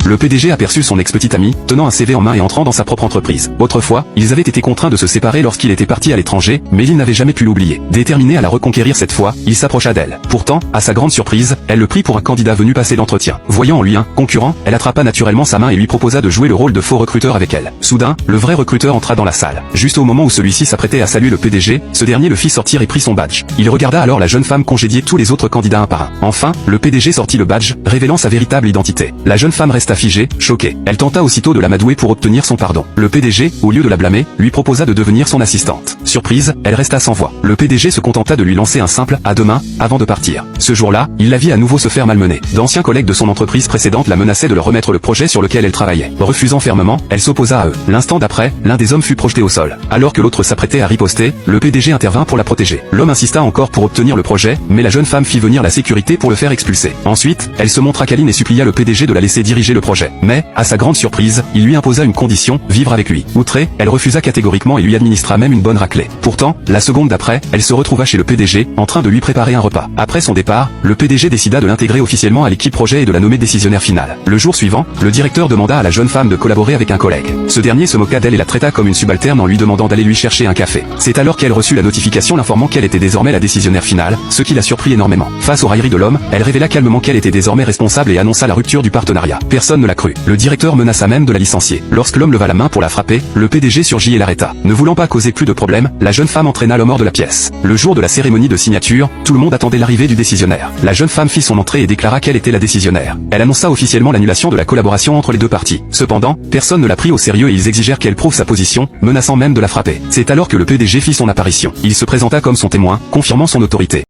Le PDG aperçut son ex-petite amie, tenant un CV en main et entrant dans sa propre entreprise. Autrefois, ils avaient été contraints de se séparer lorsqu'il était parti à l'étranger, mais il n'avait jamais pu l'oublier. Déterminé à la reconquérir cette fois, il s'approcha d'elle. Pourtant, à sa grande surprise, elle le prit pour un candidat venu passer l'entretien. Voyant en lui un concurrent, elle attrapa naturellement sa main et lui proposa de jouer le rôle de faux recruteur avec elle. Soudain, le vrai recruteur entra dans la salle. Juste au moment où celui-ci s'apprêtait à saluer le PDG, ce dernier le fit sortir et prit son badge. Il regarda alors la jeune femme congédier tous les autres candidats un par un. Enfin, le PDG sortit le badge, révélant sa véritable identité. La jeune femme resta figée, choquée. Elle tenta aussitôt de l'amadouer pour obtenir son pardon. Le PDG, au lieu de la blâmer, lui proposa de devenir son assistante. Surprise, elle resta sans voix. Le PDG se contenta de lui lancer un simple « à demain » avant de partir. Ce jour-là, il la vit à nouveau se faire malmener. D'anciens collègues de son entreprise précédente la menaçaient de leur remettre le projet sur lequel elle travaillait. Refusant fermement, elle s'opposa à eux. L'instant d'après, l'un des hommes fut projeté au sol. Alors que l'autre s'apprêtait à riposter, le PDG intervint pour la protéger. L'homme insista encore pour obtenir le projet, mais la jeune femme fit venir la sécurité pour le faire expulser. Ensuite, elle se montra câline et supplia le PDG de la laisser diriger le projet. Mais, à sa grande surprise, il lui imposa une condition, vivre avec lui. Outrée, elle refusa catégoriquement et lui administra même une bonne raclée. Pourtant, la seconde d'après, elle se retrouva chez le PDG, en train de lui préparer un repas. Après son départ, le PDG décida de l'intégrer officiellement à l'équipe projet et de la nommer décisionnaire finale. Le jour suivant, le directeur demanda à la jeune femme de collaborer avec un collègue. Ce dernier se moqua d'elle et la traita comme une subalterne en lui demandant d'aller lui chercher un café. C'est alors qu'elle reçut la notification l'informant qu'elle était désormais la décisionnaire finale, ce qui la surprit énormément. Face aux railleries de l'homme, elle révéla calmement qu'elle était désormais responsable et annonça la rupture du partenariat. Personne ne la crut. Le directeur menaça même de la licencier. Lorsque l'homme leva la main pour la frapper, le PDG surgit et l'arrêta. Ne voulant pas causer plus de problèmes, la jeune femme entraîna l'homme hors de la pièce. Le jour de la cérémonie de signature, tout le monde attendait l'arrivée du décisionnaire. La jeune femme fit son entrée et déclara qu'elle était la décisionnaire. Elle annonça officiellement l'annulation de la collaboration entre les deux parties. Cependant, personne ne la prit au sérieux et ils exigèrent qu'elle prouve sa position, menaçant même de la frapper. C'est alors que le PDG fit son apparition. Il se présenta comme son témoin, confirmant son autorité.